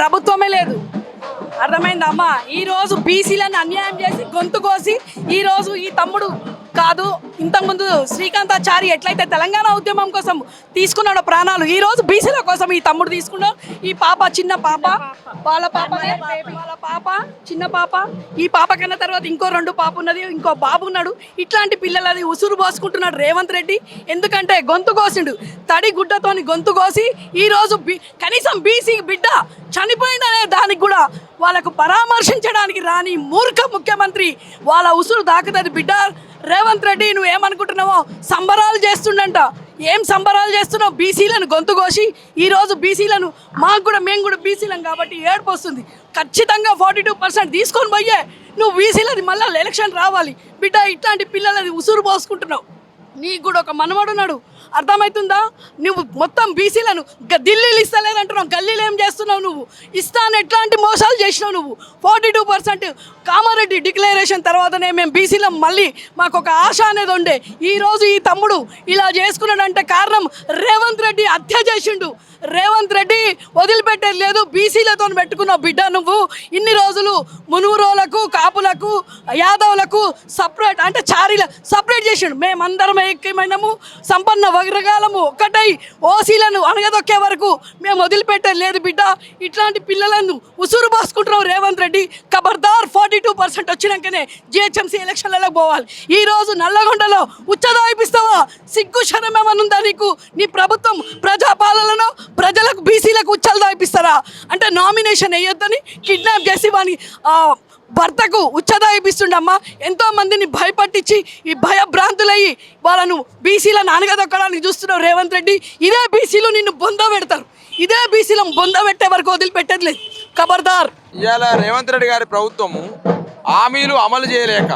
ప్రభుత్వమే లేదు. అర్థమైందమ్మా? ఈరోజు బీసీలను అన్యాయం చేసి గొంతు కోసి ఈరోజు ఈ తమ్ముడు కాదు, ఇంతకుముందు శ్రీకాంతాచారి ఎట్లయితే తెలంగాణ ఉద్యమం కోసం తీసుకున్నాడో ప్రాణాలు, ఈరోజు బీసీల కోసం ఈ తమ్ముడు తీసుకున్నాడు. ఈ పాప చిన్న పాప, వాళ్ళ పాప చిన్న పాప, ఈ పాప కన్నా తర్వాత ఇంకో 2 పాప ఉన్నది, ఇంకో బాబు ఉన్నాడు. ఇట్లాంటి పిల్లలది ఉసురు పోసుకుంటున్నాడు రేవంత్ రెడ్డి. ఎందుకంటే గొంతు కోసిండు, తడి గుడ్డతోని గొంతు కోసి ఈరోజు కనీసం బీసీ బిడ్డ చనిపోయిందనే దానికి కూడా వాళ్ళకు పరామర్శించడానికి రాని మూర్ఖ ముఖ్యమంత్రి వాళ్ళ ఉసురు దాకుతుంది. బిడ్డ రేవంత్ రెడ్డి, నువ్వు ఏమనుకుంటున్నావో సంబరాలు చేస్తుండంట. ఏం సంబరాలు చేస్తున్నావు? బీసీలను గొంతు కోసి ఈరోజు బీసీలను మేము కూడా బీసీలం కాబట్టి ఏడుపు వస్తుంది. ఖచ్చితంగా 42% తీసుకొని పోయే నువ్వు బీసీలది మళ్ళీ ఎలక్షన్ రావాలి బిడ్డ. ఇట్లాంటి పిల్లలది ఉసురు పోసుకుంటున్నావు. నీకు కూడా ఒక మనవడున్నాడు, అర్థమవుతుందా? నువ్వు మొత్తం బీసీలను ఢిల్లీలు ఇస్తలేదంటున్నావు, గల్లీలు ఏం చేస్తున్నావు నువ్వు? ఇస్తాను ఎట్లాంటి మోసాలు చేసినావు నువ్వు? 42% కామారెడ్డి డిక్లరేషన్ తర్వాతనే మేము బీసీలం, మళ్ళీ మాకు ఒక ఆశ అనేది ఉండే. ఈరోజు ఈ తమ్ముడు ఇలా చేసుకున్నాడంటే కారణం రేవంత్ రెడ్డి హత్య చేసిండు. రేవంత్ రెడ్డి వదిలిపెట్టేది లేదు. బీసీలతో పెట్టుకున్నావు బిడ్డ నువ్వు. ఇన్ని రోజులు మునుగురోలకు, కాపులకు, యాదవులకు సపరేట్ అంటే చారీల సపరేట్ చేసిండు. మేమందరం ఏకమైనము, సంపన్న వర్గాలము ఒక్కటై ఓసీలను అణగదొక్కే వరకు మేము వదిలిపెట్టేది లేదు బిడ్డ. ఇట్లాంటి పిల్లలను ఉసురు పోసుకుంటున్నావు రేవంత్ రెడ్డి. ఖబర్దార్, 42% వచ్చినాకనే జిహెచ్ఎంసీ ఎలక్షన్లలో పోవాలి. ఈరోజు నల్లగొండలో ఉచ్చదాయిపిస్తావా? సిగ్గు శరం ఏమనుందా నీకు? నీ ప్రభుత్వం ప్రజాపాలనలో ప్రజలకు బీసీలకు ఉచ్చలు దాయిపిస్తారా? అంటే నామినేషన్ వేయొద్దని కిడ్నాప్ చేసి వాని భర్తకు ఉచ్చదాయిపిస్తుండమ్మా. ఎంతో మందిని భయపట్టించి ఈ భయభ్రాంతులయ్యి వాళ్ళను బీసీలను అనగదొక్కడానికి చూస్తున్నావు రేవంత్ రెడ్డి. ఇదే బీసీలు నిన్ను బొంద పెడతారు. ఇదే బీసీలను బొంద పెట్టే వరకు వదిలిపెట్టేది లేదు. ఖబర్దార్. ఇవాళ రేవంత్ రెడ్డి గారి ప్రభుత్వము హామీలు అమలు చేయలేక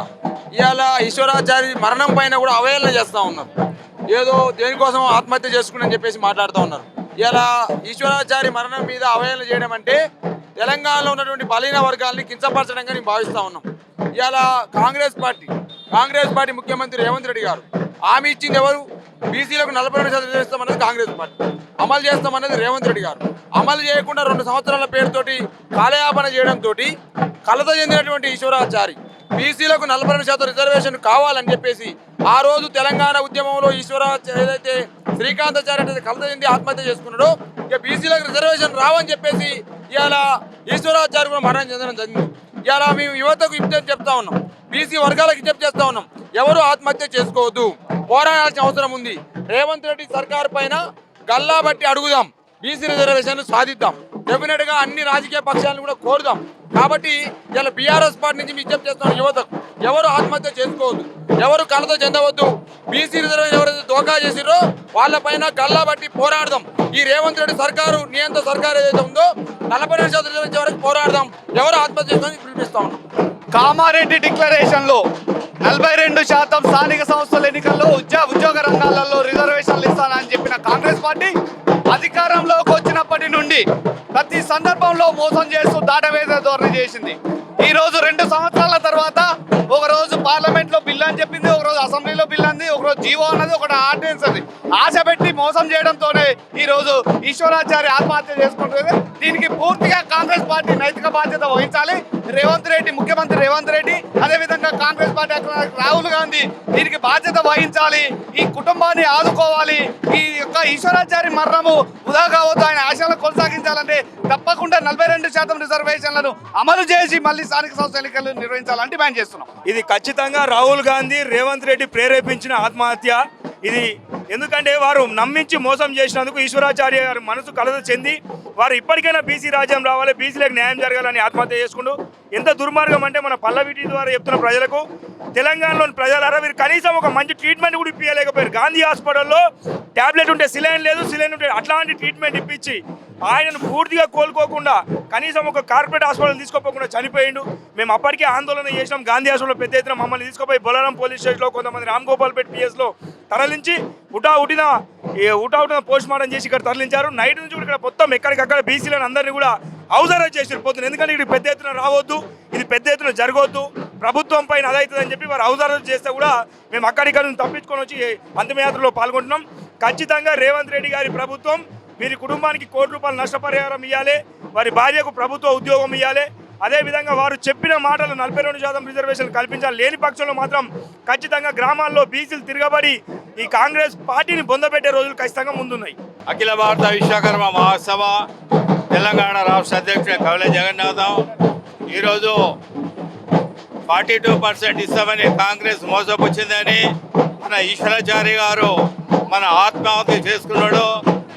ఇవాళ ఈశ్వరాచారి మరణం పైన కూడా అవహేళన చేస్తూ ఉన్నారు. ఏదో దేనికోసం ఆత్మహత్య చేసుకుని చెప్పేసి మాట్లాడుతూ ఉన్నారు. ఇలా ఈశ్వరాచారి మరణం మీద అవహేళన చేయడం అంటే తెలంగాణలో ఉన్నటువంటి బలహీన వర్గాలని కించపరచడంగా నేను భావిస్తూ ఉన్నాం. ఇవాళ కాంగ్రెస్ పార్టీ ముఖ్యమంత్రి రేవంత్ రెడ్డి గారు హామీ ఇచ్చింది ఎవరు? బీసీలకు 42% చేస్తామన్నది కాంగ్రెస్ పార్టీ, అమలు చేస్తామన్నది రేవంత్ రెడ్డి గారు. అమలు చేయకుండా 2 సంవత్సరాల పేరుతోటి కాలయాపన చేయడంతో కలత చెందినటువంటి ఈశ్వరాచారి బీసీలకు 42% రిజర్వేషన్ కావాలని చెప్పేసి ఆ రోజు తెలంగాణ ఉద్యమంలో ఏదైతే శ్రీకాంతాచారి అంటే కలత చెంది ఆత్మహత్య చేసుకున్నాడో, ఇక బీసీలకు రిజర్వేషన్ రావని చెప్పేసి ఇవాళ ఈశ్వరాచారి కూడా మరణం చెందడం జరిగింది. ఇవాళ మేము యువతకు విజ్ఞప్తి చెప్తా ఉన్నాం, బీసీ వర్గాలకు విజ్ఞప్తి చేస్తా ఉన్నాం, ఎవరు ఆత్మహత్య చేసుకోవద్దు, పోరాడాల్సిన అవసరం ఉంది. రేవంత్ రెడ్డి సర్కార్ పైన గల్లా బట్టి అడుగుదాం, బీసీ రిజర్వేషన్ సాధిద్దాం. డెఫినెట్ గా అన్ని రాజకీయ పక్షాలను కూడా కోరుదాం. కాబట్టి ఇలా బీఆర్ఎస్ పార్టీ నుంచి విజ్ఞప్తి చేస్తున్న యువతకు ఎవరు ఆత్మహత్య చేసుకోవద్దు, ఎవరు కలత చెందవద్దు. బీసీ రిజర్వేషన్ ఎవరైతే దోఖా చేసిరో వాళ్ళ పైన గల్లా బట్టి పోరాడదాం. ఈ రేవంత్ రెడ్డి సర్కారు నియంత్రణ సర్కారు ఏదైతే ఉందో 42% రిజర్వేషన్ వరకు పోరాడదాం. ఎవరు ఆత్మహత్య చేసుకొని పిలిపిస్తా ఉన్నాం. కామారెడ్డి డిక్లరేషన్ లో 42% స్థానిక సంస్థల ఎన్నికల్లో ఉద్యోగ రంగాలలో రిజర్వేషన్లు ఇస్తానని చెప్పిన కాంగ్రెస్ పార్టీ అధికారంలోకి వచ్చినప్పటి నుండి ప్రతి సందర్భంలో మోసం చేస్తూ దాటవేసే ధోరణి చేసింది. ఈ రోజు 2 సంవత్సరాల తర్వాత ఒకరోజు పార్లమెంట్ లో బిల్ అని చెప్పింది, ఒకరోజు అసెంబ్లీలో బిల్ అంది, ఒకరోజు జీవో అన్నది, ఒకటి ఆర్డినెన్స్ అది. ఆశ పెట్టి మోసం చేయడంతోనే ఈ రోజు ఈశ్వరాచారి ఆత్మహత్య చేసుకుంటుంది. దీనికి పూర్తిగా కాంగ్రెస్ పార్టీ నైతిక బాధ్యత వహించాలి. ముఖ్యమంత్రి రేవంత్ రెడ్డి, అదేవిధంగా కాంగ్రెస్ పార్టీ రాహుల్ గాంధీ దీనికి బాధ్యత వహించాలి. ఈ కుటుంబాన్ని ఆదుకోవాలి. ఈ యొక్క ఈశ్వరాచారి మరణము వృధా కావద్దు. ఆయన ఆశయాలను కొనసాగించాలంటే తప్పకుండా 42% రిజర్వేషన్లను అమలు చేసి మళ్ళీ స్థానిక సంస్థ ఎన్నికలు నిర్వహించాలని డిమాండ్ చేస్తున్నాం. ఇది ఖచ్చితంగా రాహుల్ గాంధీ, రేవంత్ రెడ్డి ప్రేరేపించిన ఆత్మహత్య ఇది. ఎందుకంటే వారు నమ్మించి మోసం చేసినందుకు ఈశ్వరాచార్య గారి మనసు కలత చెంది వారు ఇప్పటికైనా బీసీ రాజ్యం రావాలి, బీసీలకు న్యాయం జరగాలని ఆత్మహత్య చేసుకుంటూ ఎంత దుర్మార్గం అంటే మన పల్లవీటి ద్వారా చెప్తున్న ప్రజలకు, తెలంగాణలోని ప్రజలారా వీరు కనీసం ఒక మంచి ట్రీట్మెంట్ కూడా ఇప్పించలేకపోయారు. గాంధీ హాస్పిటల్లో ట్యాబ్లెట్ ఉంటే సిలైన్ లేదు, సిలైన్ ఉంటే అట్లాంటి ట్రీట్మెంట్ ఇప్పించి ఆయనను పూర్తిగా కోలుకోకుండా కనీసం ఒక కార్పొరేట్ హాస్పిటల్ తీసుకోపోకుండా చనిపోయిండు. మేము అప్పటికే ఆందోళన చేసినాం. గాంధీ హాస్పిటల్లో పెద్ద ఎత్తున మమ్మల్ని తీసుకుపోయి బొలారం పోలీస్ స్టేషన్లో కొంతమంది రామ్గోపాల్పేట్ పిఎస్లో తరలించి ఉటావుటిన పోస్ట్ మార్టం చేసి ఇక్కడ తరలించారు. నైట్ నుంచి కూడా ఇక్కడ మొత్తం ఎక్కడికక్కడ బీసీలను అందరినీ కూడా హౌస్ అరెస్ట్ చేసి పోతుంది. ఎందుకంటే ఇక్కడ పెద్ద ఎత్తున రావద్దు, ఇది పెద్ద ఎత్తున జరగవద్దు, ప్రభుత్వం పైన అదవుతుందని చెప్పి వారు హౌస్ అరెస్ట్ చేస్తే కూడా మేము అక్కడిక్కడ నుంచి తప్పించుకొని వచ్చి అంతిమయాత్రలో పాల్గొంటున్నాం. ఖచ్చితంగా రేవంత్ రెడ్డి గారి ప్రభుత్వం వీరి కుటుంబానికి ₹1 నష్టపరిహారం ఇవ్వాలి, వారి భార్యకు ప్రభుత్వ ఉద్యోగం ఇవ్వాలి. అదేవిధంగా వారు చెప్పిన మాటలు 42% రిజర్వేషన్ కల్పించాలి. లేని పక్షంలో మాత్రం ఖచ్చితంగా గ్రామాల్లో బీసీలు తిరగబడి ఈ కాంగ్రెస్ పార్టీని బొందబెట్టే రోజులు ఖచ్చితంగా ముందున్నాయి. అఖిల భారత విశ్వకర్మ మహాసభ తెలంగాణ రాష్ట్ర అధ్యక్షుడు కవలే జగన్నాథం ఈరోజు 42% ఇస్తామని కాంగ్రెస్ మోసపుచ్చిందని మన ఈశ్వరాచారి గారు మన ఆత్మాహుతి చేసుకున్నాడు.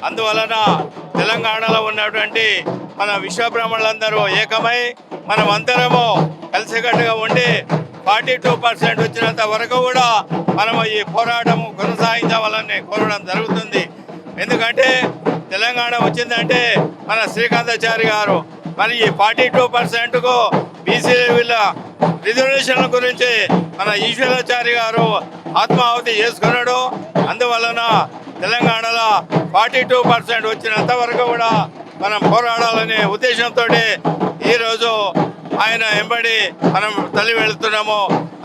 అందువలన తెలంగాణలో ఉన్నటువంటి మన విశ్వబ్రహ్మణులందరూ ఏకమై మనమందరము కలిసికట్టుగా ఉండి 42% వచ్చినంత వరకు కూడా మనము ఈ పోరాటం కొనసాగించవాలని కోరడం జరుగుతుంది. ఎందుకంటే తెలంగాణ వచ్చిందంటే మన శ్రీకాంతాచారి గారు మరి ఈ 42%కు బీసీ వీళ్ళ రిజర్వేషన్ల గురించి మన ఈశ్వరాచారి గారు ఆత్మాహుతి చేసుకున్నాడు. అందువలన తెలంగాణలో 42% వచ్చినంత వరకు కూడా మనం పోరాడాలనే ఉద్దేశంతో ఈరోజు ఆయన వెంబడి మనం తల్లి వెళుతున్నాము.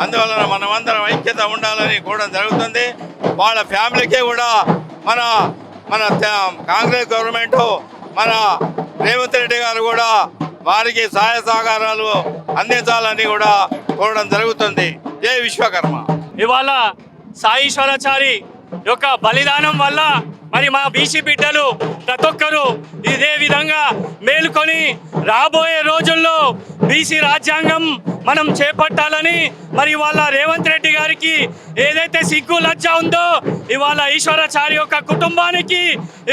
అందువలన మనమందరం ఐక్యత ఉండాలని కూడా జరుగుతుంది. వాళ్ళ ఫ్యామిలీకే కూడా మన మన కాంగ్రెస్ గవర్నమెంట్ మన రేవంత్ రెడ్డి గారు కూడా వారికి సహాయ సహకారాలు అందించాలని కూడా కోరడం జరుగుతుంది. జై విశ్వకర్మ. ఇవాళ సాయీశ్వరాచారి యొక్క బలిదానం వల్ల మరి మా బీసీ బిడ్డలు ప్రతి ఒక్కరూ ఇదే విధంగా మేలుకొని రాబోయే రోజుల్లో బీసీ రాజ్యాంగం మనం చేపట్టాలని మరి ఇవాళ రేవంత్ రెడ్డి గారికి ఏదైతే సిగ్గు లజ్జ ఉందో ఇవాళ ఈశ్వరాచారి యొక్క కుటుంబానికి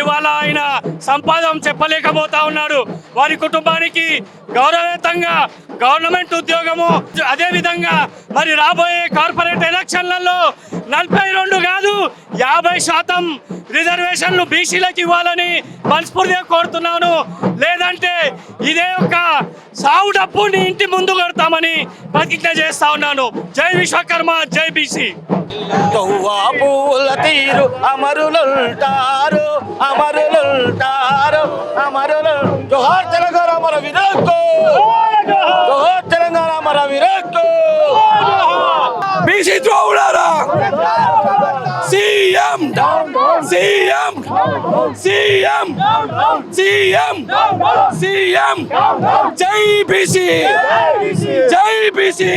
ఇవాళ ఆయన సంపాదన చెప్పలేకపోతా ఉన్నాడు. వారి కుటుంబానికి గౌరవయుతంగా గవర్నమెంట్ ఉద్యోగము, అదేవిధంగా మరి రాబోయే కార్పొరేట్ ఎలక్షన్లలో 42 కాదు 50% రిజర్వేషన్లు బీసీలకు ఇవ్వాలని మనస్ఫూర్తిగా కోరుతున్నాను. లేదంటే ఇదే ఒక సావు డప్పుని ఇంటి ముందు కొడతామని ప్రతిజ్ఞ చేస్తా ఉన్నాను. జై విశ్వకర్మ, జై బీసీ. పూల తీరు అమరులుంటారు అమరులుంటారు అమరులు. జోహార్ తెలంగాణ మన విరక్కు, జోహార్ తెలంగాణ మన విరక్కు. బీసీ ద్రోహులారా CM CM CM CM CM జై బీసీ జై బీసీ.